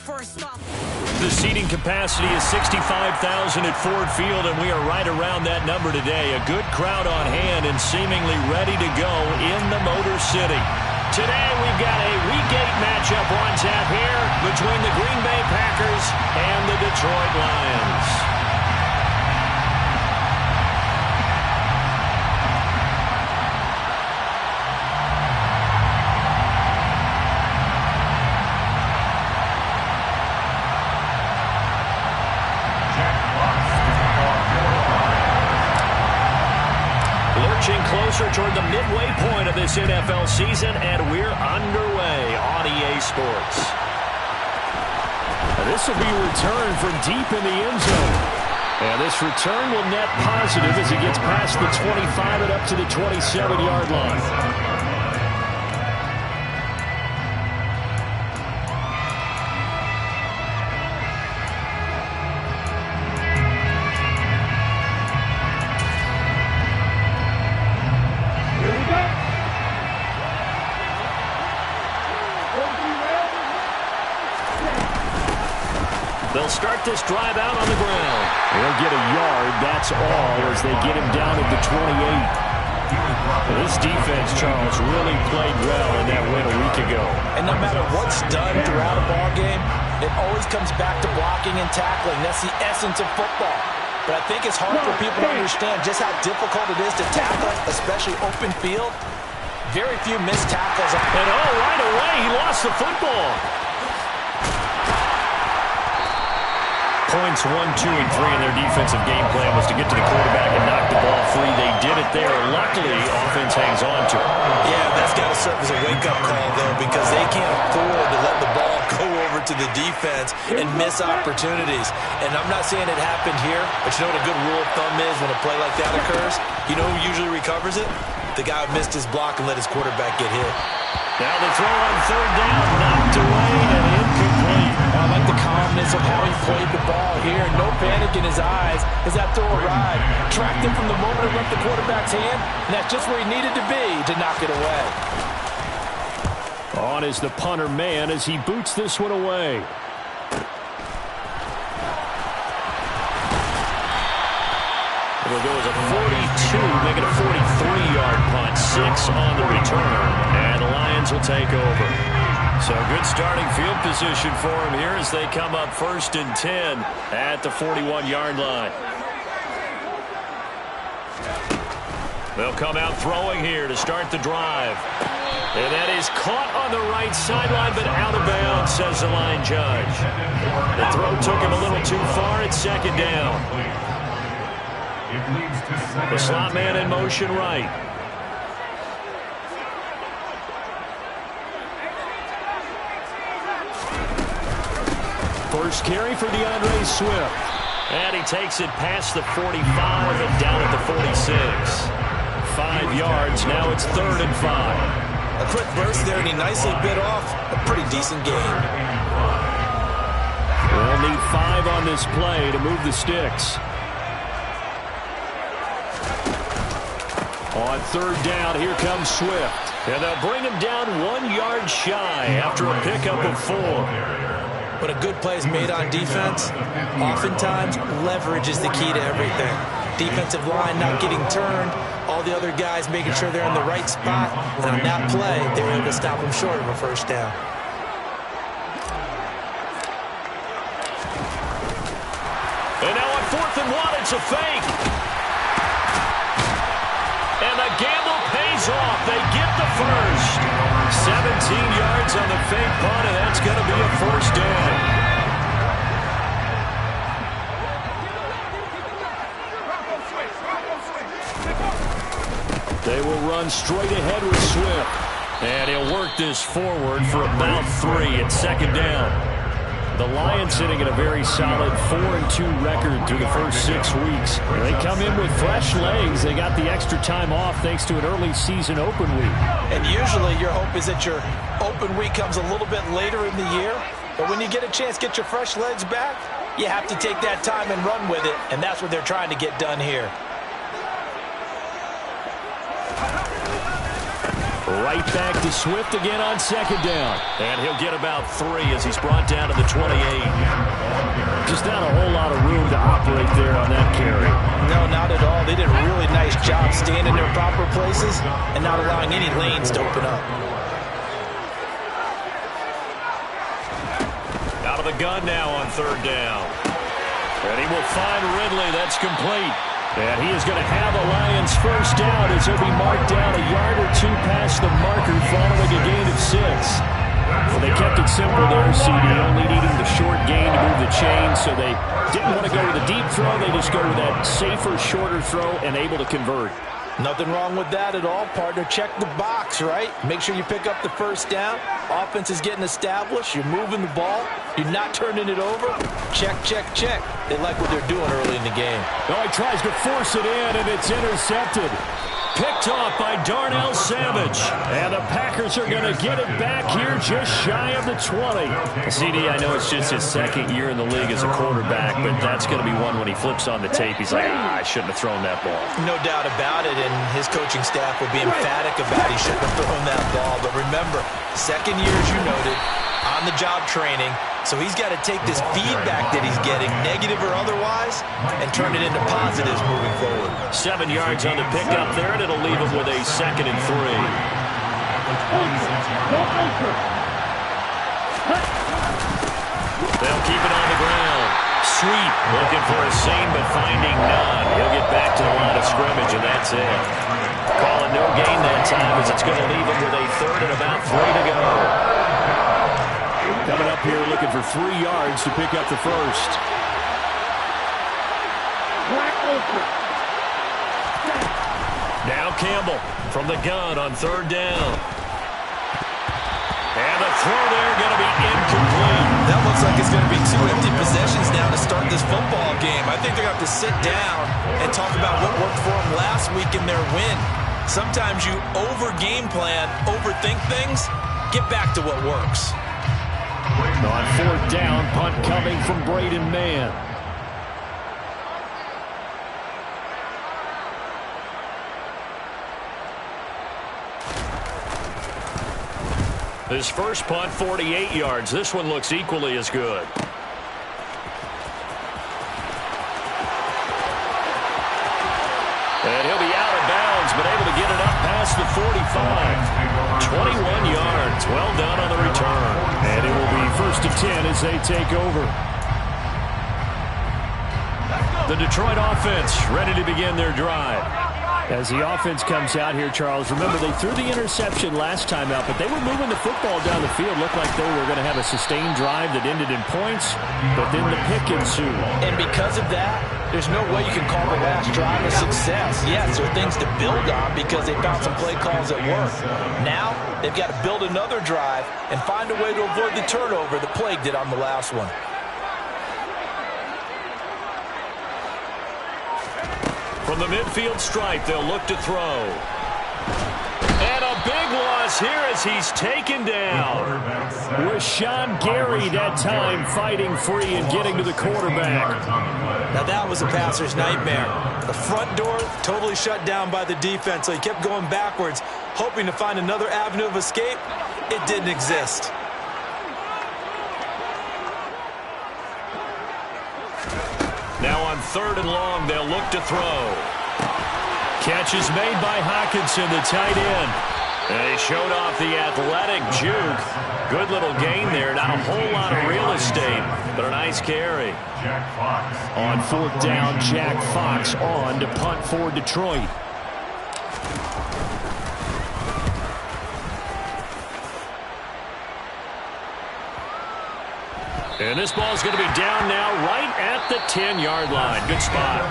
The seating capacity is 65,000 at Ford Field, and we are right around that number today. A good crowd on hand and seemingly ready to go in the Motor City. Today we've got a Week 8 matchup on tap here between the Green Bay Packers and the Detroit Lions. Closer toward the midway point of this NFL season, and we're underway on EA Sports. This will be a return from deep in the end zone. And this return will net positive as it gets past the 25 and up to the 27-yard line. They'll start this drive out on the ground. They'll get a yard, that's all, as they get him down at the 28. This defense, Charles, really played well in that win a week ago. And no matter what's done throughout a ball game, it always comes back to blocking and tackling. That's the essence of football. But I think it's hard for people to understand just how difficult it is to tackle, especially open field. Very few missed tackles. And right away, he lost the football. Points 1, 2, and 3 in their defensive game plan was to get to the quarterback and knock the ball free. They did it there. Luckily, offense hangs on to it. Yeah, that's got to serve as a wake-up call, though, because they can't afford to let the ball go over to the defense and miss opportunities. And I'm not saying it happened here, but you know what a good rule of thumb is when a play like that occurs? You know who usually recovers it? The guy who missed his block and let his quarterback get hit. Now the throw on third down, knocked away and incomplete. I like the calmness of how he played the ball here. No panic in his eyes as that throw arrived. Tracked him from the moment it left the quarterback's hand, and that's just where he needed to be to knock it away. On is the punter man as he boots this one away. It'll go as a 42, make it a 43-yard punt. 6 on the return, and the Lions will take over. So good starting field position for them here as they come up 1st and 10 at the 41-yard line. They'll come out throwing here to start the drive. And that is caught on the right sideline, but out of bounds, says the line judge. The throw took him a little too far. It's 2nd down. The slot man in motion right. First carry for DeAndre Swift. And he takes it past the 45 and down at the 46. 5 yards. Now it's 3rd and 5. A quick burst there, and he nicely bit off a pretty decent gain. They'll need 5 on this play to move the sticks. On 3rd down, here comes Swift. And they'll bring him down 1 yard shy after a pickup of 4. When a good play is made on defense, oftentimes leverage is the key to everything. Defensive line not getting turned, all the other guys making sure they're in the right spot, and on that play, they were able to stop him short of a 1st down. And now on 4th and 1, it's a fake. And the gamble pays off. They get the first. 17 yards on the fake punt, and that's going to be a 1st down. They will run straight ahead with Swift. And he'll work this forward for about 3 at 2nd down. The Lions sitting at a very solid 4-2 record through the first 6 weeks. They come in with fresh legs. They got the extra time off thanks to an early season open week. And usually your hope is that your open week comes a little bit later in the year. But when you get a chance to get your fresh legs back, you have to take that time and run with it. And that's what they're trying to get done here. Right back to Swift again on second down. And he'll get about 3 as he's brought down to the 28. Just not a whole lot of room to operate there on that carry. No, not at all. They did a really nice job staying in their proper places and not allowing any lanes to open up. Out of the gun now on third down. And he will find Ridley. That's complete. And he is going to have a Lions first down as he'll be marked down a yard or 2 past the marker following a gain of 6. Well, they kept it simple there, CD, only needing the short gain to move the chain, so they didn't want to go with a deep throw. They just go with that safer, shorter throw and able to convert. Nothing wrong with that at all, partner. Check the box, right? Make sure you pick up the first down. Offense is getting established. You're moving the ball. You're not turning it over. Check, check, check. They like what they're doing early in the game. Oh, he tries to force it in, and it's intercepted. Picked off by Darnell Savage. And the Packers are going to get it back here just shy of the 20. CD, I know it's just his second year in the league as a quarterback, but that's going to be one when he flips on the tape. He's like, I shouldn't have thrown that ball. No doubt about it, and his coaching staff will be emphatic about he shouldn't have thrown that ball. But remember, second year, as you noted, on-the-job training, so he's got to take this feedback that he's getting, negative or otherwise, and turn it into positives moving forward. 7 yards on the pickup there, and it'll leave him with a 2nd and 3. They'll keep it on the ground. Sweet, looking for a seam, but finding none. He'll get back to the line of scrimmage, and that's it. Calling no gain that time as it's going to leave him with a 3rd and about 3 to go. Coming up here looking for 3 yards to pick up the first. Now Campbell from the gun on 3rd down. And the throw there going to be incomplete. That looks like it's going to be 2 empty possessions now to start this football game. I think they're going to have to sit down and talk about what worked for them last week in their win. Sometimes you over-game plan, overthink things, get back to what works. On 4th down, punt coming from Braden Mann. His first punt, 48 yards. This one looks equally as good. And he'll be out of bounds, but able to get it up past the 45. 21 yards. Well done on the return. And it will be 1st and 10 as they take over. The Detroit offense ready to begin their drive. As the offense comes out here, Charles, remember they threw the interception last time out, but they were moving the football down the field. Looked like they were going to have a sustained drive that ended in points, but then the pick ensued. And because of that, there's no way you can call the last drive a success. Yes, there are things to build on because they found some play calls that work. Now, they've got to build another drive and find a way to avoid the turnover that plagued it on the last one. From the midfield stripe, they'll look to throw. And a big loss here as he's taken down. Rashawn Gary that time fighting free and getting to the quarterback. Now that was a passer's nightmare. The front door totally shut down by the defense, so he kept going backwards, hoping to find another avenue of escape. It didn't exist. Now on 3rd and long, they'll look to throw. Catch is made by Hockenson, the tight end. And they showed off the athletic juke. Good little gain there. Not a whole lot of real estate, but a nice carry. On 4th down, Jack Fox on to punt for Detroit. And this ball's going to be down now right at the 10-yard line. Good spot.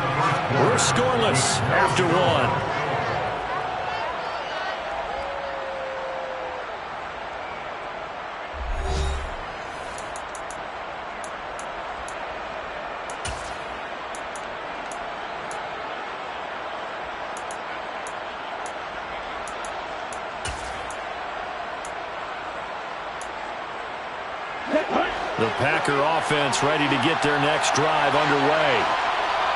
We're scoreless after 1. The Packer offense ready to get their next drive underway.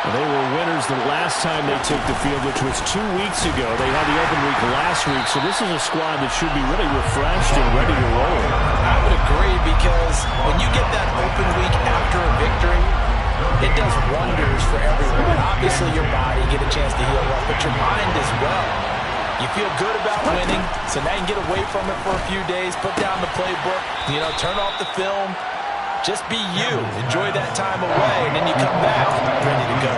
They were winners the last time they took the field, which was 2 weeks ago. They had the open week last week, so this is a squad that should be really refreshed and ready to roll. I would agree, because when you get that open week after a victory, it does wonders for everyone. Obviously, your body, get a chance to heal up, but your mind as well. You feel good about winning, so now you can get away from it for a few days, put down the playbook, turn off the film. Just be you. Enjoy that time away, and then you come back ready to go.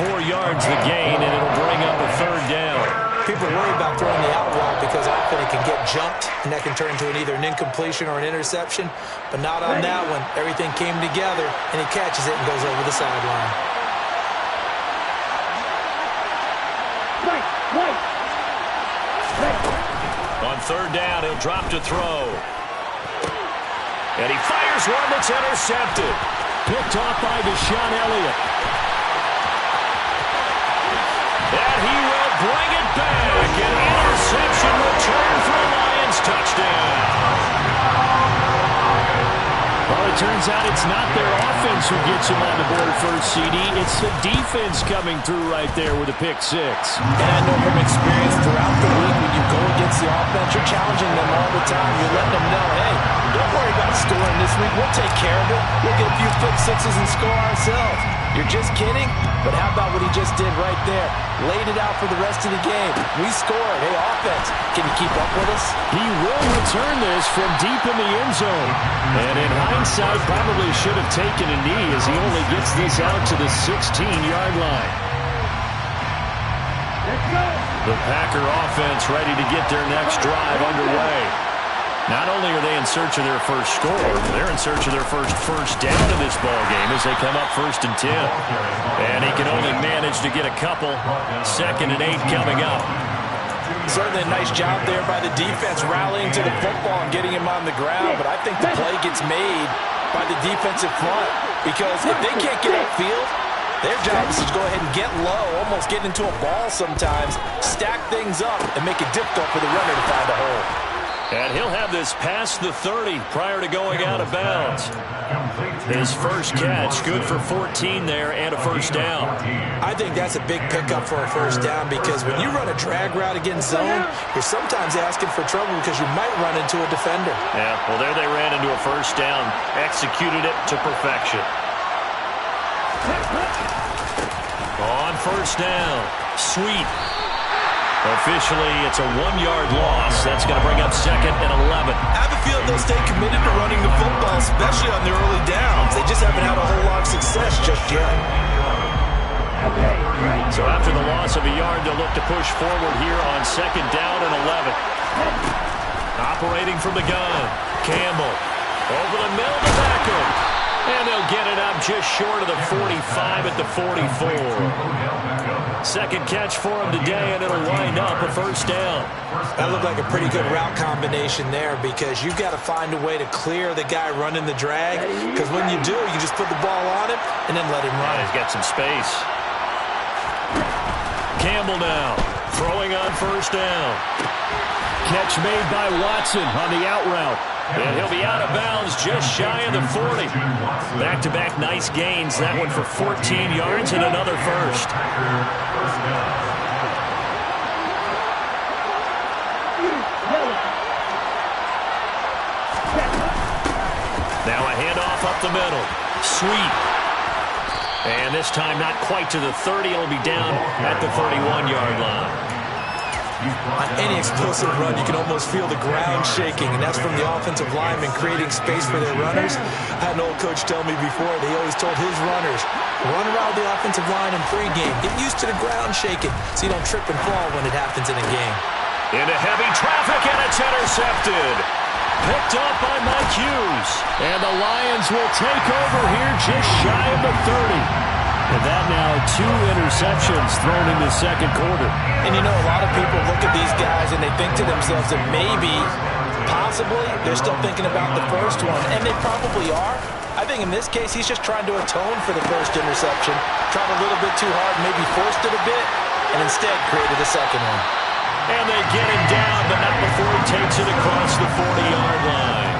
4 yards the gain, and it'll bring up a 3rd down. People worry about throwing the out route because often it can get jumped, and that can turn into either an incompletion or an interception, but not on that one. Everything came together, and he catches it and goes over the sideline. On 3rd down, he'll drop to throw. And he fires one that's intercepted. Picked off by Deshaun Elliott. And he will bring it back. An interception return for a Lions touchdown. Well, it turns out it's not their offense who gets them on the board first, CD. It's the defense coming through right there with a pick 6. And I know from experience throughout the week, when you go against the offense, you're challenging them all the time. You're letting them know, hey, don't worry about scoring this week. We'll take care of it. We'll get a few pick 6s and score ourselves. You're just kidding? But how about what he just did right there? Laid it out for the rest of the game. We scored. Hey, offense, can you keep up with us? He will return this from deep in the end zone. And in hindsight, probably should have taken a knee as he only gets this out to the 16-yard line. The Packer offense ready to get their next drive underway. Not only are they in search of their first score, they're in search of their first down in this ball game as they come up 1st and 10. And he can only manage to get a couple. 2nd and 8 coming up. Certainly a nice job there by the defense rallying to the football and getting him on the ground. But I think the play gets made by the defensive front, because if they can't get upfield, their job is to go ahead and get low, almost get into a ball sometimes, stack things up, and make it difficult for the runner to find a hole. And he'll have this past the 30 prior to going out of bounds. His first catch, good for 14 there and a 1st down. I think that's a big pickup for a 1st down, because when you run a drag route against zone, you're sometimes asking for trouble because you might run into a defender. Yeah, well, there they ran into a 1st down, executed it to perfection. On 1st down, Sweet. Officially, it's a 1-yard loss. That's going to bring up 2nd and 11. I have a feeling they'll stay committed to running the football, especially on their early downs. They just haven't had a whole lot of success just yet. So after the loss of a yard, they'll look to push forward here on 2nd down and 11. Operating from the gun, Campbell. Over the middle to Beckham. And they'll get it up just short of the 45 at the 44. 2nd catch for him today, and it'll wind up a 1st down. That looked like a pretty good route combination there, because you've got to find a way to clear the guy running the drag, because when you do, you just put the ball on him and then let him run. He's got some space. Campbell now, throwing on 1st down. Catch made by Watson on the out route. And he'll be out of bounds just shy of the 40. Back-to-back nice gains. That one for 14 yards and another 1st. Now a handoff up the middle. Sweet. And this time not quite to the 30. It'll be down at the 31-yard line. On any explosive run, you can almost feel the ground shaking, and that's from the offensive linemen creating space for their runners. I had an old coach tell me before, they always told his runners, run around the offensive line in pregame. Get used to the ground shaking so you don't trip and fall when it happens in a game. Into heavy traffic, and it's intercepted. Picked up by Mike Hughes. And the Lions will take over here just shy of the 30. And that now 2 interceptions thrown in the 2nd quarter. And you know, a lot of people look at these guys and they think to themselves that maybe, possibly, they're still thinking about the first one. And they probably are. I think in this case, he's just trying to atone for the first interception. Tried a little bit too hard, maybe forced it a bit, and instead created a 2nd one. And they get him down, but not before he takes it across the 40-yard line.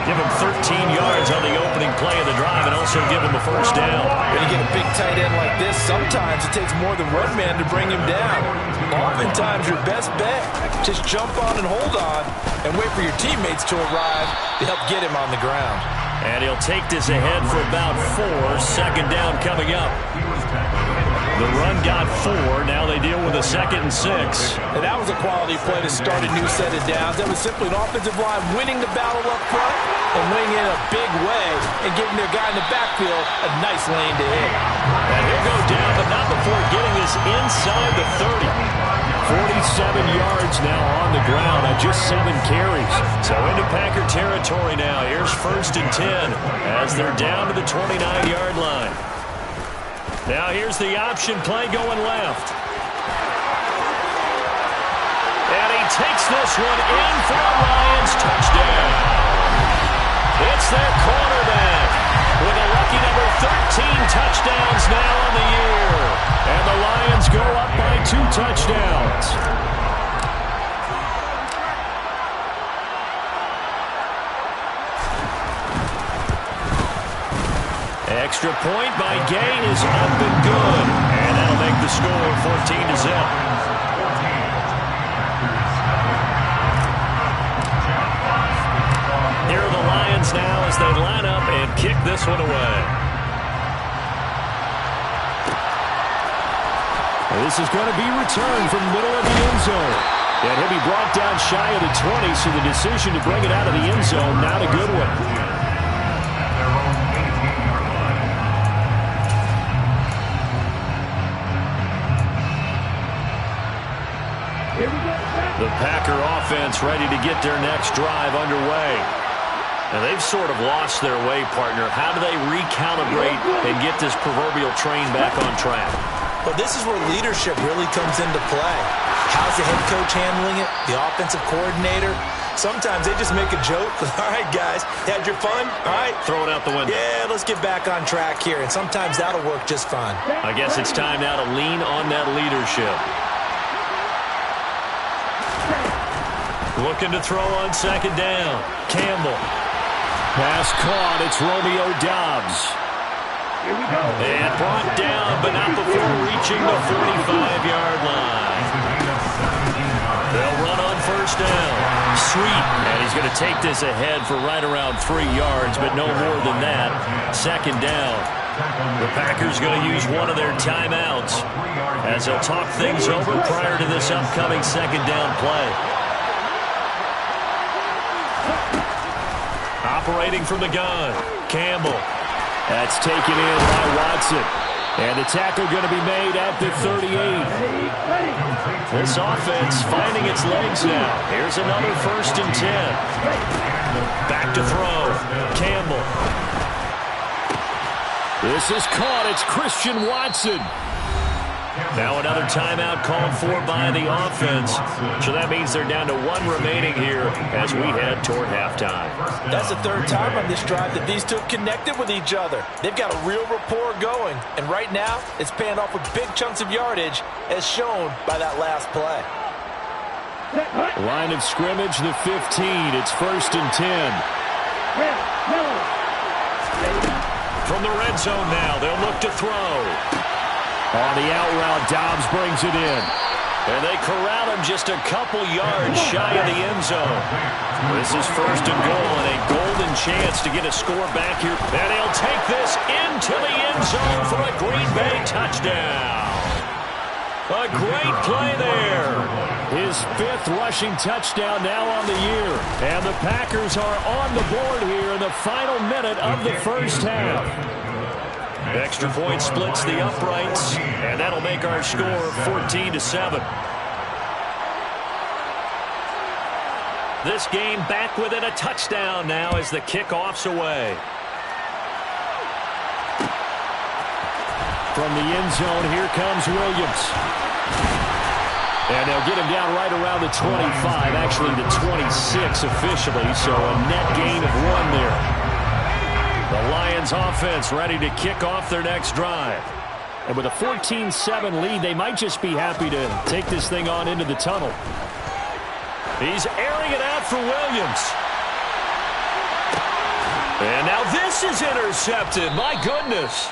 Give him 13 yards on the opening play of the drive and also give him a first down. When you get a big tight end like this, sometimes it takes more than one man to bring him down. Oftentimes, your best bet, just jump on and hold on and wait for your teammates to arrive to help get him on the ground. And he'll take this ahead for about 4. Second down coming up. The run got 4. Now they deal with a 2nd and 6. And that was a quality play to start a new set of downs. That was simply an offensive line winning the battle up front and winning in a big way and giving their guy in the backfield a nice lane to hit. And he'll go down, but not before getting this inside the 30. 47 yards now on the ground on just 7 carries. So into Packer territory now. Here's 1st and 10 as they're down to the 29-yard line. Now here's the option play going left. And he takes this one in for a Lions touchdown. It's their cornerback with a lucky number 13 touchdowns now on the year. And the Lions go up by 2 touchdowns. Extra point by Gay is up and good. And that'll make the score 14-0. Here are the Lions now as they line up and kick this one away. This is going to be returned from the middle of the end zone. And he'll be brought down shy of the 20, so the decision to bring it out of the end zone, not a good one. The Packer offense ready to get their next drive underway. And they've sort of lost their way, partner. How do they recalibrate and get this proverbial train back on track? Well, this is where leadership really comes into play. How's the head coach handling it? The offensive coordinator? Sometimes they just make a joke. All right, guys, had your fun? All right. Throw it out the window. Yeah, let's get back on track here. And sometimes that'll work just fine. I guess it's time now to lean on that leadership. Looking to throw on 2nd down. Campbell. Pass caught. It's Romeo Doubs. Here we go. And brought down, but not before reaching the 45-yard line. They'll run on 1st down. Sweet. And he's going to take this ahead for right around 3 yards, but no more than that. 2nd down. The Packers going to use one of their timeouts as they'll talk things over prior to this upcoming 2nd down play. Operating from the gun, Campbell. That's taken in by Watson. And the tackle going to be made at the 38. This offense finding its legs now. Here's another 1st and 10. Back to throw, Campbell. This is caught. It's Christian Watson. Now another timeout called for by the offense. So that means they're down to 1 remaining here as we head toward halftime. That's the 3rd time on this drive that these two connected with each other. They've got a real rapport going. And right now, it's paying off with big chunks of yardage as shown by that last play. Line of scrimmage, the 15. It's 1st and 10. From the red zone now, they'll look to throw. On the out route, Doubs brings it in. And they corral him just a couple yards shy of the end zone. This is 1st and goal and a golden chance to get a score back here. And he'll take this into the end zone for a Green Bay touchdown. A great play there. His 5th rushing touchdown now on the year. And the Packers are on the board here in the final minute of the 1st half. Extra point splits the uprights, and that'll make our score 14-7. This game back within a touchdown now as the kickoff's away. From the end zone, here comes Williams. And they'll get him down right around the 25, actually the 26 officially, so a net gain of 1 there. The Lions offense ready to kick off their next drive. And with a 14-7 lead, they might just be happy to take this thing on into the tunnel. He's airing it out for Williams. And now this is intercepted. My goodness.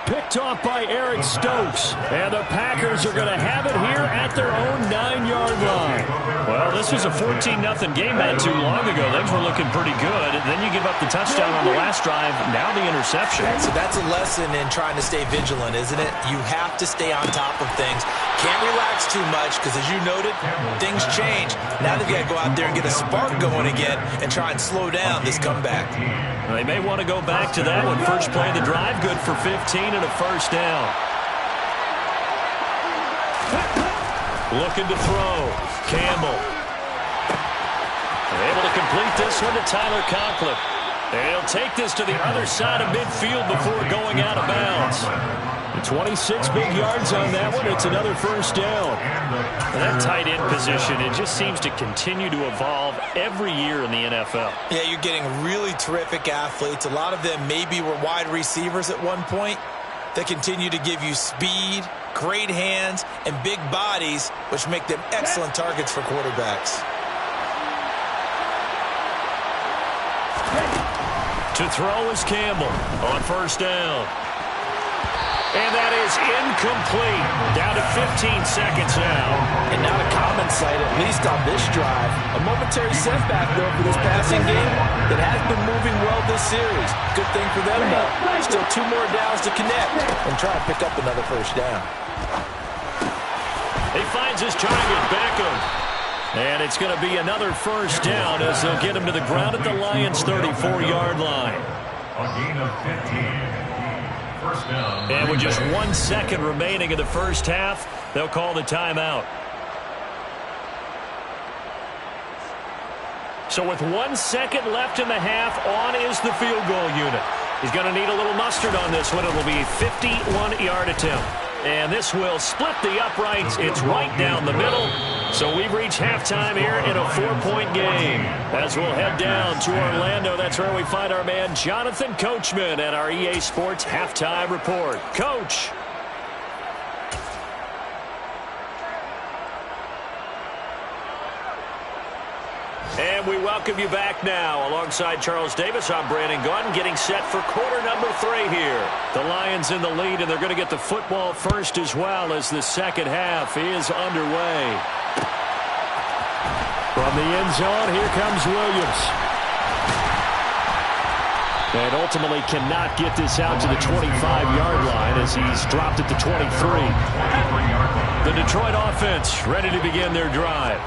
Picked off by Eric Stokes. And the Packers are going to have it here at their own 9-yard line. Well, this was a 14-0 game not too long ago. Things were looking pretty good. And then you give up the touchdown on the last drive. Now the interception. So that's a lesson in trying to stay vigilant, isn't it? You have to stay on top of things. Can't relax too much because, as you noted, things change. Now they've got to go out there and get a spark going again and try and slow down this comeback. They may want to go back to that one. First play of the drive, good for 15 and a first down. Looking to throw. Campbell. Able to complete this one to Tyler Conklin. And he'll take this to the other side of midfield before going out of bounds. 26 big yards on that one. It's another first down. And that tight end position, it just seems to continue to evolve every year in the NFL. Yeah, you're getting really terrific athletes. A lot of them maybe were wide receivers at one point. They continue to give you speed, great hands, and big bodies, which make them excellent targets for quarterbacks. To throw is Campbell on first down. And that is incomplete. Down to 15 seconds now. And not a common sight, at least on this drive. A momentary setback, though, for this passing game that has been moving well this series. Good thing for them, though. Still 2 more downs to connect and try to pick up another first down. He finds his target, Beckham. And it's going to be another first down as they'll get him to the ground at the Lions' 34-yard line. A gain of 15. And with just 1 second remaining in the first half, they'll call the timeout. So with 1 second left in the half, on is the field goal unit. He's going to need a little mustard on this one. It'll be a 51-yard attempt. And this will split the uprights. It's right down the middle. So we've reached halftime here in a 4-point game. As we'll head down to Orlando, that's where we find our man Jonathan Coachman at our EA Sports Halftime Report. Coach. And we welcome you back now. Alongside Charles Davis, I'm Brandon Gaudin, getting set for quarter number 3 here. The Lions in the lead, and they're going to get the football first as well as the second half is underway. From the end zone, here comes Williams. And ultimately cannot get this out to the 25-yard line as he's dropped at the 23. The Detroit offense ready to begin their drive.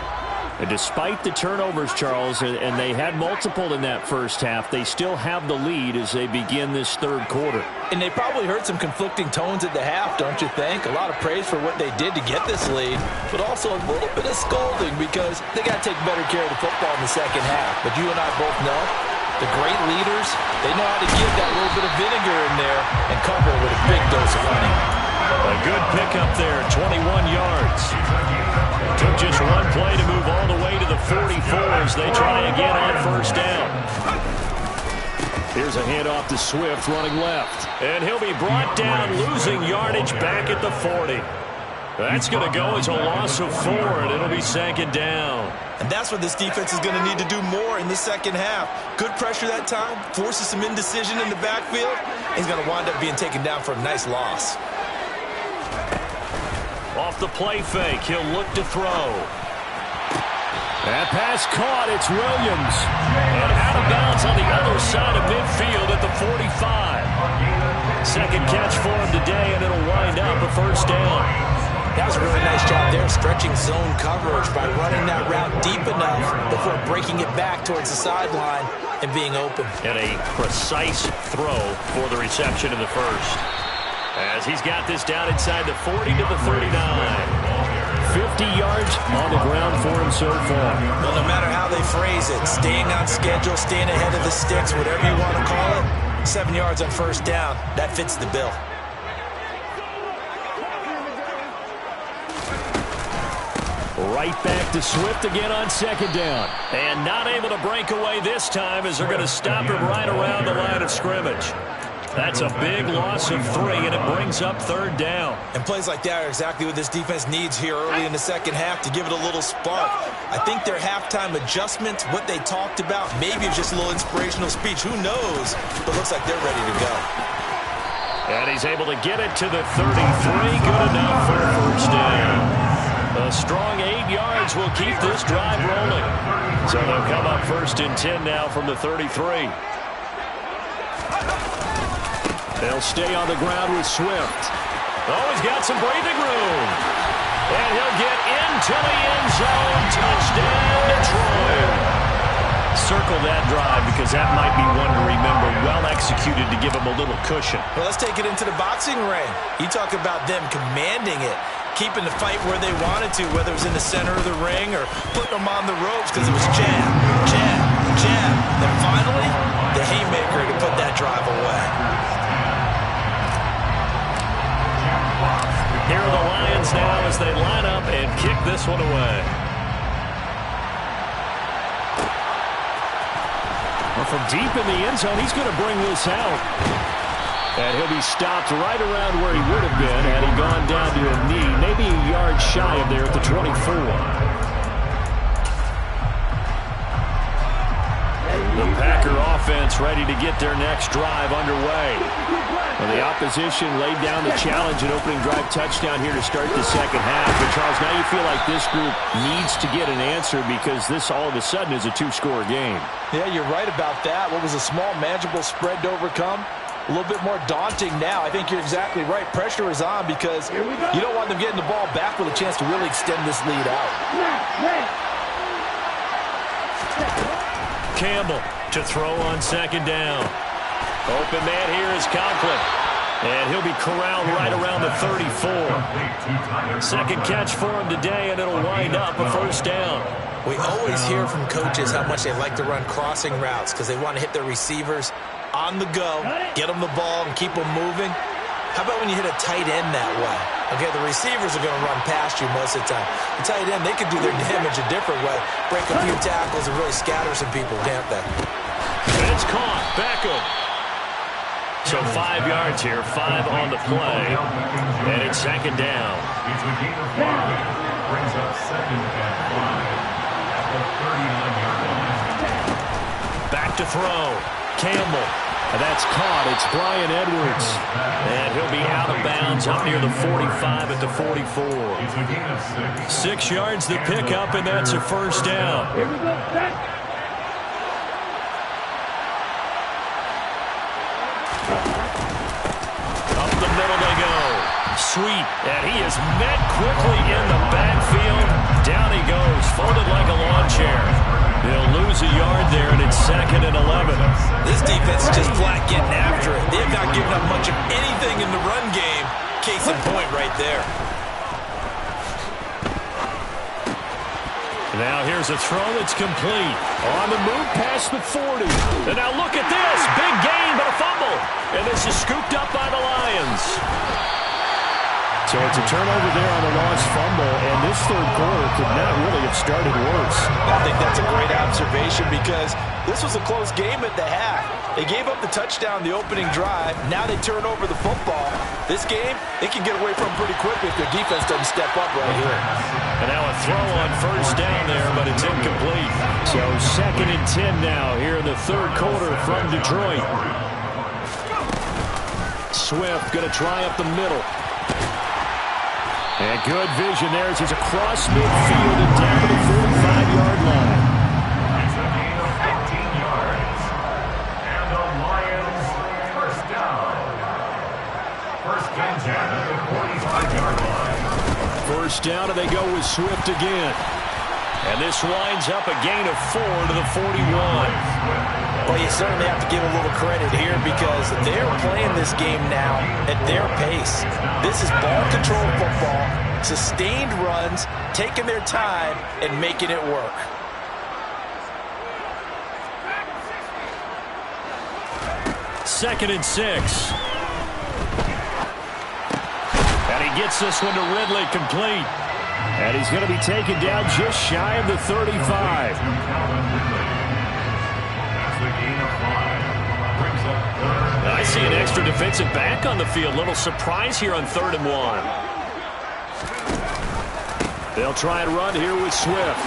And despite the turnovers, Charles, and they had multiple in that first half, they still have the lead as they begin this third quarter. And they probably heard some conflicting tones at the half, don't you think? A lot of praise for what they did to get this lead, but also a little bit of scolding because they got to take better care of the football in the second half. But you and I both know the great leaders, they know how to give that little bit of vinegar in there and cover with a big dose of honey. A good pickup there, 21 yards. Took just one play to move all the way to the 44 as they try again on first down. Here's a handoff to Swift running left. And he'll be brought down, losing yardage back at the 40. That's going to go as a loss of 4, and it'll be second down. And that's what this defense is going to need to do more in the second half. Good pressure that time, forces some indecision in the backfield. He's going to wind up being taken down for a nice loss. Off the play fake, he'll look to throw. That pass caught, it's Williams. And out of bounds on the other side of midfield at the 45. Second catch for him today, and it'll wind up a first down. That was a really nice job there, stretching zone coverage by running that route deep enough before breaking it back towards the sideline and being open. And a precise throw for the reception in the first. As he's got this down inside the 40 to the 39. 50 yards on the ground for him so far. Well, no matter how they phrase it, staying on schedule, staying ahead of the sticks, whatever you want to call it, 7 yards on first down, that fits the bill. Right back to Swift again on second down. And not able to break away this time as they're going to stop him right around the line of scrimmage. That's a big loss of 3, and it brings up 3rd down. And plays like that are exactly what this defense needs here early in the second half to give it a little spark. I think their halftime adjustments, what they talked about, maybe it's just a little inspirational speech. Who knows? But looks like they're ready to go. And he's able to get it to the 33. Good enough for a 1st down. A strong 8 yards will keep this drive rolling. So they'll come up 1st and 10 now from the 33. They'll stay on the ground with Swift. Oh, he's got some breathing room. And he'll get into the end zone. Touchdown, Detroit. Circle that drive because that might be one to remember. Well executed to give him a little cushion. Well, let's take it into the boxing ring. You talk about them commanding it, keeping the fight where they wanted to, whether it was in the center of the ring or putting them on the ropes because it was jab, jab, jab. And finally, the haymaker to put that drive away. Here are the Lions now as they line up and kick this one away. Well, from deep in the end zone, he's going to bring this out. And he'll be stopped right around where he would have been had he gone down to a knee, maybe a yard shy of there at the 24. The Packer offense ready to get their next drive underway. Well, the opposition laid down the challenge and opening drive touchdown here to start the second half. And Charles, now you feel like this group needs to get an answer because this all of a sudden is a 2-score game. Yeah, you're right about that. What was a small, manageable spread to overcome? A little bit more daunting now. I think you're exactly right. Pressure is on because you don't want them getting the ball back with a chance to really extend this lead out. Campbell to throw on 2nd down. Open man here is Conklin. And he'll be corralled right around the 34. 2nd catch for him today, and it'll wind up a 1st down. We always hear from coaches how much they like to run crossing routes because they want to hit their receivers on the go, get them the ball, and keep them moving. How about when you hit a tight end that way? Okay, the receivers are going to run past you most of the time. The tight end, they could do their damage a different way, break a few tackles and really scatter some people, can't they? And it's caught. Beckham. So 5 yards here, 5 on the play, and it's 2nd down. It's a gain of 5. Brings up 2nd and 5 at the 39-yard line. Back to throw. Campbell. And that's caught. It's Brian Edwards. And he'll be out of bounds up near the 45 at the 44. It's a gain of 6. 6 yards the pickup, and that's a 1st down. Here we go, set. Up the middle they go. Sweet. And he is met quickly in the backfield. Down he goes, folded like a lawn chair. They'll lose a yard there, and it's 2nd and 11. This defense is just flat getting after it. They have not given up much of anything in the run game. Case in point right there. Now here's a throw that's complete. On the move past the 40. And now look at this. Big gain, but a fumble. And this is scooped up by the Lions. So it's a turnover there on the lost fumble, and this 3rd quarter could not really have started worse. I think that's a great observation because this was a close game at the half. They gave up the touchdown the opening drive. Now they turn over the football. This game, they can get away from pretty quickly if their defense doesn't step up right here. And now a throw on 1st down there, but it's incomplete. So 2nd and 10 now here in the 3rd quarter from Detroit. Swift going to try up the middle. And good vision there as he's across midfield and down to the 45-yard line. It's a gain of 15 yards. And the Lions 1st down. 1st and 10 at the 45-yard line. 1st down, and they go with Swift again. And this winds up a gain of 4 to the 41. Well, you certainly have to give a little credit here because they're playing this game now at their pace. This is ball control football, sustained runs, taking their time and making it work. Second and 6. And he gets this one to Ridley complete. And he's going to be taken down just shy of the 35. That's the gain of 5. Brings up 3rd. Nice see an extra defensive back on the field. Little surprise here on 3rd and 1. They'll try and run here with Swift.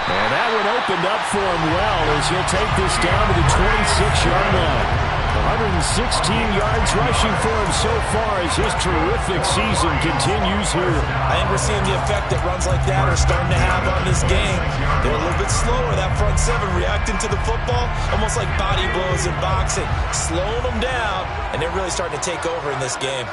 And that one opened up for him well as he'll take this down to the 26-yard line. 116 yards rushing for him so far as his terrific season continues here. I think we're seeing the effect that runs like that are starting to have on this game. They're a little bit slower, that front seven, reacting to the football, almost like body blows in boxing, slowing them down, and they're really starting to take over in this game.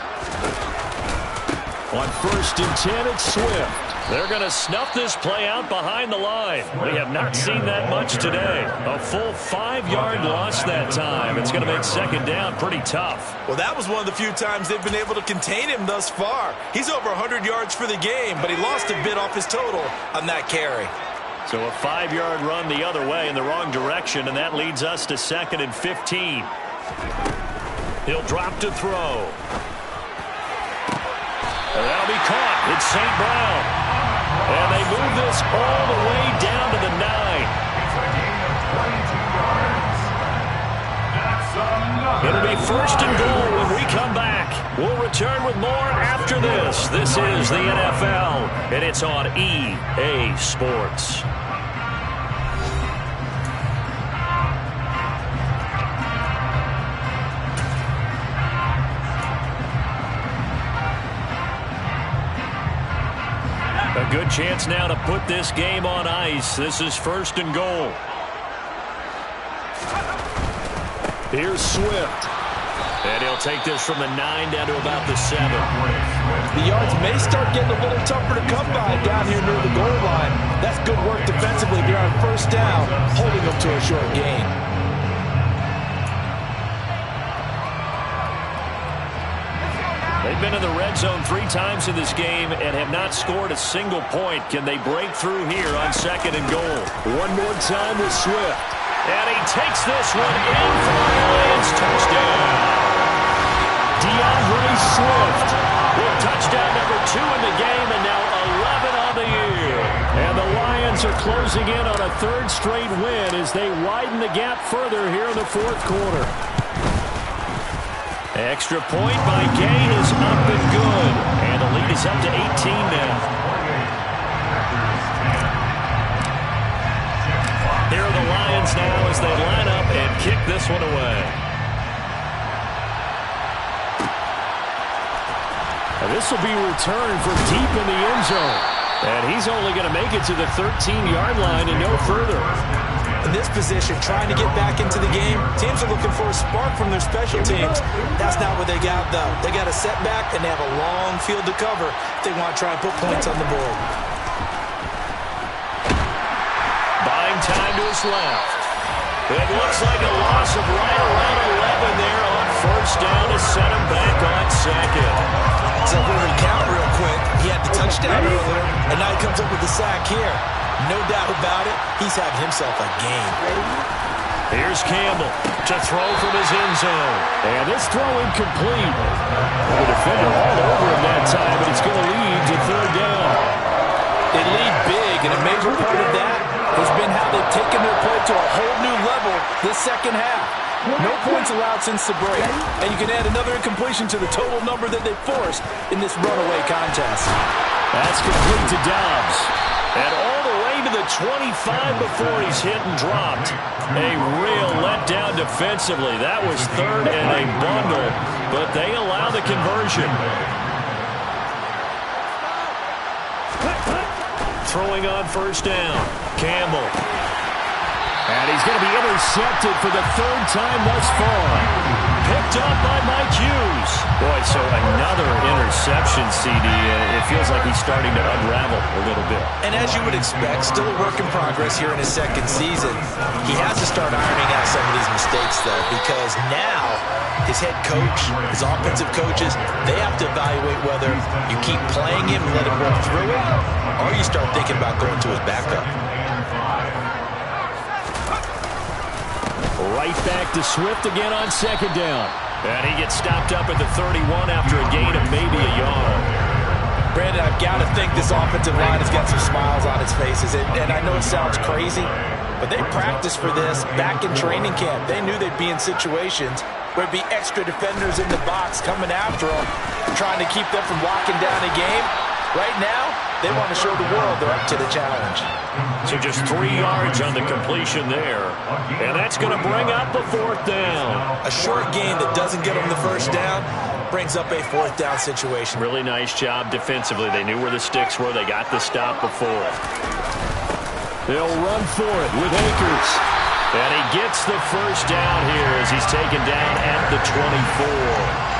On 1st and 10, it's Swift. They're going to snuff this play out behind the line. We have not seen that much today. A full 5-yard loss that time. It's going to make 2nd down pretty tough. Well, that was one of the few times they've been able to contain him thus far. He's over 100 yards for the game, but he lost a bit off his total on that carry. So a 5-yard run the other way in the wrong direction, and that leads us to 2nd and 15. He'll drop to throw. And that'll be caught. It's St. Brown. And they move this all the way down to the 9. It'll be 1st and goal when we come back. We'll return with more after this. This is the NFL, and it's on EA Sports. A good chance now to put this game on ice. This is 1st and goal. Here's Swift. And he'll take this from the 9 down to about the 7. The yards may start getting a little tougher to come by down here near the goal line. That's good work defensively here on 1st down, holding them to a short gain. They've been in the red zone 3 times in this game and have not scored a single point. Can they break through here on 2nd and goal? One more time with Swift. And he takes this one in for the Lions. Touchdown. DeAndre Swift. With touchdown number 2 in the game and now 11 on the year. And the Lions are closing in on a 3rd straight win as they widen the gap further here in the 4th quarter. Extra point by Gain is up and good. And the lead is up to 18 now. Here are the Lions now as they line up and kick this one away. And this will be returned from deep in the end zone. And he's only going to make it to the 13-yard line and no further. In this position, trying to get back into the game, teams are looking for a spark from their special teams. That's not what they got, though. They got a setback, and they have a long field to cover if they want to try and put points on the board. Buying time to his left. It looks like a loss of right around 11 there on 1st down to set him back on 2nd. So if we recount real quick, he had the touchdown earlier, and now he comes up with the sack here. No doubt about it, he's having himself a game. Here's Campbell to throw from his end zone. And this throw incomplete. The defender all over him that time, but it's going to lead to 3rd down. They lead big, and a major part of that has been how they've taken their play to a whole new level this 2nd half. No points allowed since the break, and you can add another incompletion to the total number that they forced in this runaway contest. That's complete to Dobbs. And all the way to the 25 before he's hit and dropped. A real letdown defensively. That was 3rd and a bundle, but they allow the conversion. Throwing on 1st down. Campbell. And he's going to be intercepted for the 3rd time thus far. Picked up by Mike Hughes. Boy, so another interception, CD. It feels like he's starting to unravel a little bit. And as you would expect, still a work in progress here in his 2nd season. He has to start ironing out some of these mistakes, though, because now his head coach, his offensive coaches, they have to evaluate whether you keep playing him and let him work through it, or you start thinking about going to his backup. Right back to Swift again on 2nd down. And he gets stopped up at the 31 after a gain of maybe a yard. Brandon, I've got to think this offensive line has got some smiles on its faces. And I know it sounds crazy, But they practiced for this back in training camp. They knew they'd be in situations where it'd be extra defenders in the box coming after them, trying to keep them from locking down a game. Right now, they want to show the world they're up to the challenge. So just 3 yards on the completion there. And that's going to bring up a fourth down. A short gain that doesn't get them the first down brings up a fourth down situation. Really nice job defensively. They knew where the sticks were. They got the stop before. They'll run for it with Akers. And he gets the first down here as he's taken down at the 24.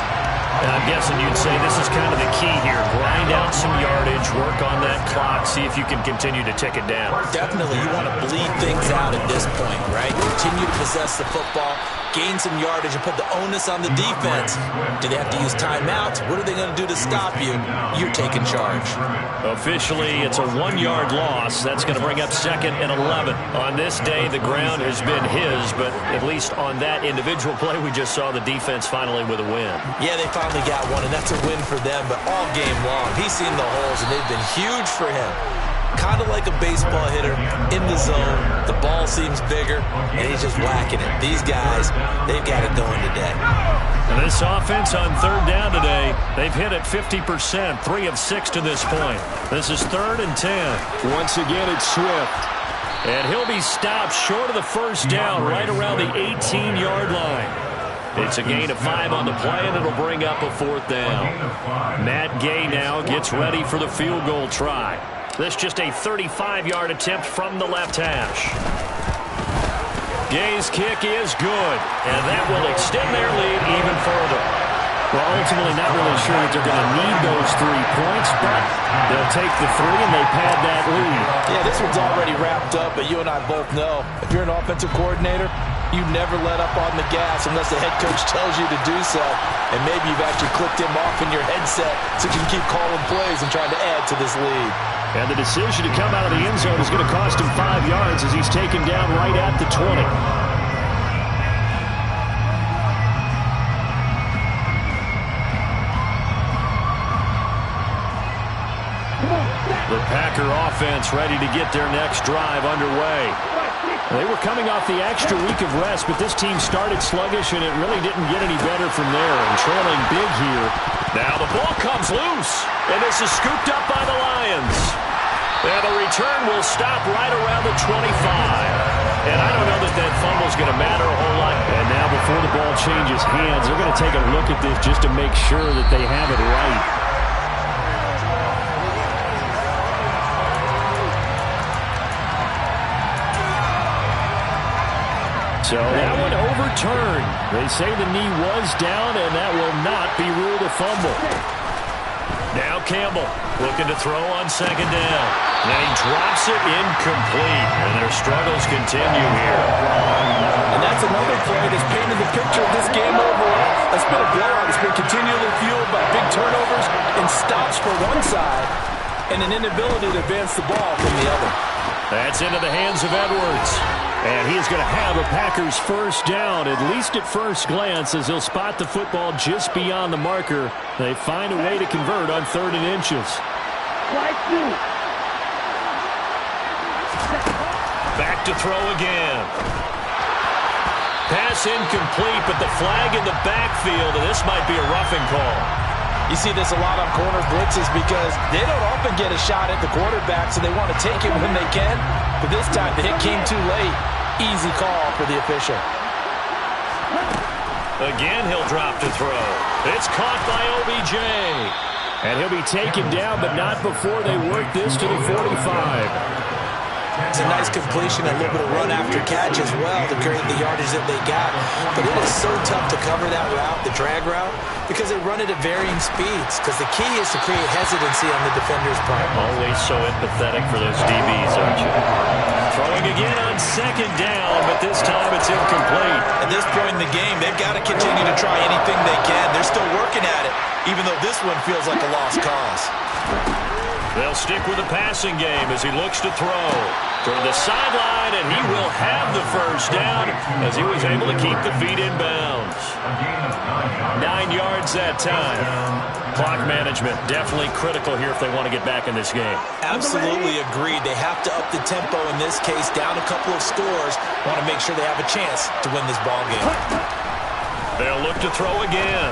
And I'm guessing you'd say this is kind of the key here. Grind out some yardage, work on that clock, see if you can continue to tick it down. Definitely, you want to bleed things out at this point, right? Continue to possess the football, gain some yardage, and put the onus on the defense. Do they have to use timeouts? What are they going to do to stop you? You're taking charge. Officially, it's a 1-yard loss. That's going to bring up 2nd and 11. On this day, the ground has been his, but at least on that individual play, we just saw the defense finally with a win. Yeah, they finally got one, and that's a win for them, but all game long, he's seen the holes, and they've been huge for him. Kind of like a baseball hitter in the zone. The ball seems bigger, and he's just whacking it. These guys, they've got it going today. And this offense on 3rd down today, they've hit it 50%, 3 of 6 to this point. This is 3rd and 10. Once again, it's Swift. And he'll be stopped short of the first down right around the 18-yard line. It's a gain of 5 on the play, and it'll bring up a 4th down. Matt Gay now gets ready for the field goal try. This just a 35-yard attempt from the left hash. Gay's kick is good, and that will extend their lead even further. Well, ultimately not really sure that they're going to need those 3 points, but they'll take the 3 and they pad that lead. Yeah, this one's already wrapped up, but you and I both know if you're an offensive coordinator, you never let up on the gas unless the head coach tells you to do so. And maybe you've actually clicked him off in your headset so you can keep calling plays and trying to add to this lead. And the decision to come out of the end zone is going to cost him 5 yards as he's taken down right at the 20. The Packer offense ready to get their next drive underway. They were coming off the extra week of rest, but this team started sluggish, and it really didn't get any better from there. And trailing big here. Now the ball comes loose, and this is scooped up by the Lions. And the return will stop right around the 25. And I don't know that that fumble's going to matter a whole lot. And now before the ball changes hands, they're going to take a look at this just to make sure that they have it right. So that one overturned. They say the knee was down, and that will not be ruled a fumble. Now Campbell looking to throw on 2nd down. Then he drops it incomplete, and their struggles continue here. And that's another play that's painted the picture of this game overall. It's been a blowout. It's been continually fueled by big turnovers and stops for one side and an inability to advance the ball from the other. That's into the hands of Edwards. And he's going to have a Packers first down, at least at first glance, as he'll spot the football just beyond the marker. They find a way to convert on 3rd and inches. Back to throw again. Pass incomplete, but the flag in the backfield, and this might be a roughing call. You see this a lot on corner blitzes because they don't often get a shot at the quarterback, so they want to take it when they can. But this time, the hit came too late. Easy call for the official. Again, he'll drop to throw. It's caught by OBJ. And he'll be taken down, but not before they work this to the 45. It's a nice completion, a little bit of run after catch as well to create the yardage that they got. But it is so tough to cover that route, the drag route, because they run it at varying speeds. Because the key is to create hesitancy on the defender's part. Always so empathetic for those DBs, aren't you? Throwing again on 2nd down, but this time it's incomplete. At this point in the game, they've got to continue to try anything they can. They're still working at it, even though this one feels like a lost cause. They'll stick with the passing game as he looks to throw. Toward the sideline, and he will have the first down as he was able to keep the feet in bounds. 9 yards that time. Clock management definitely critical here if they want to get back in this game. Absolutely agreed. They have to up the tempo in this case, down a couple of scores. Want to make sure they have a chance to win this ball game. They'll look to throw again.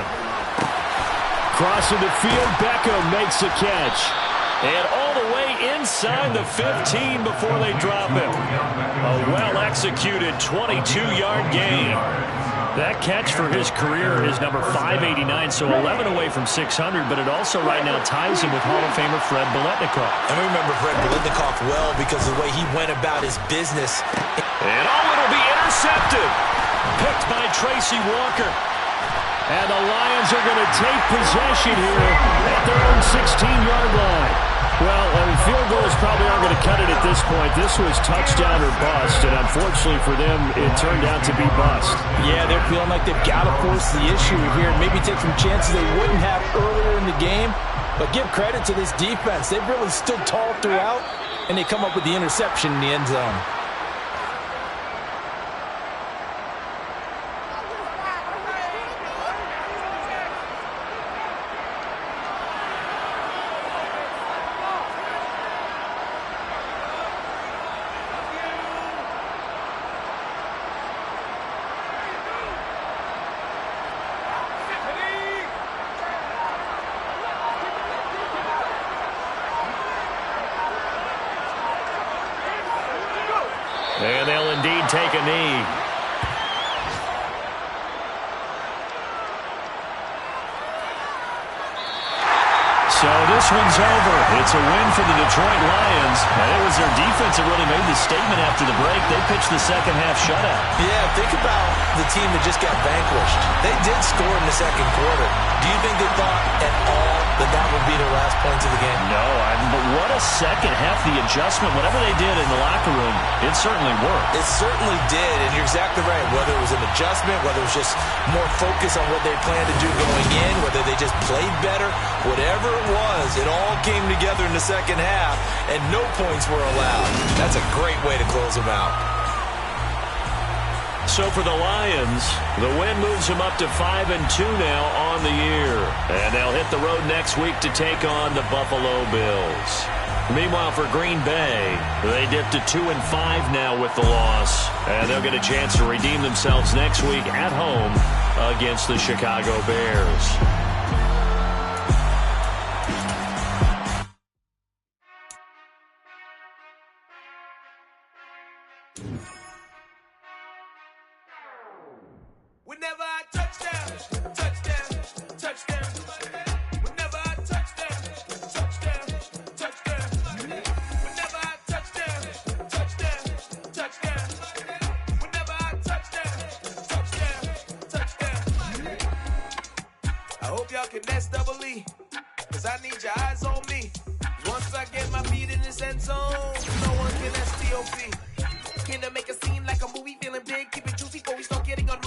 Crossing the field, Beckham makes a catch. And all the way inside the 15 before they drop him. A well-executed 22-yard gain. That catch for his career is number 589, so 11 away from 600, but it also right now ties him with Hall of Famer Fred Biletnikoff. And we remember Fred Biletnikoff well because of the way he went about his business. And it'll be intercepted. Picked by Tracy Walker. And the Lions are going to take possession here at their own 16-yard line. Well, field goals probably aren't going to cut it at this point. This was touchdown or bust, and unfortunately for them, it turned out to be bust. Yeah, they're feeling like they've got to force the issue here and maybe take some chances they wouldn't have earlier in the game. But give credit to this defense. They've really stood tall throughout, and they come up with the interception in the end zone. And they'll indeed take a knee. So this one's over. It's a win for the Detroit Lions. And it was their defense that really made the statement after the break. They pitched the second half shutout. Yeah, think about the team that just got vanquished. They did score in the second quarter. Do you think they thought at all that would be their last points of the game? No, but what a second half. The adjustment, whatever they did in the locker room, it certainly worked. It certainly did, and you're exactly right. Whether it was an adjustment, whether it was just more focus on what they planned to do going in, whether they just played better, whatever it was, it all came together in the second half, and no points were allowed. That's a great way to close them out. So for the Lions, the win moves them up to 5-2 now on the year. And they'll hit the road next week to take on the Buffalo Bills. Meanwhile, for Green Bay, they dipped to 2-5 now with the loss. And they'll get a chance to redeem themselves next week at home against the Chicago Bears. Whenever I touchdown, touchdown, touchdown. Whenever I touchdown, touchdown, touchdown. Whenever I touchdown, touchdown, touchdown. Whenever I touchdown, touchdown, touchdown. I hope y'all can nest double E, cause I need your eyes on me. Once I get my feet in this end zone, no one can STOP. Can I make a scene like a movie, feeling big, keep it juicy before we start getting on.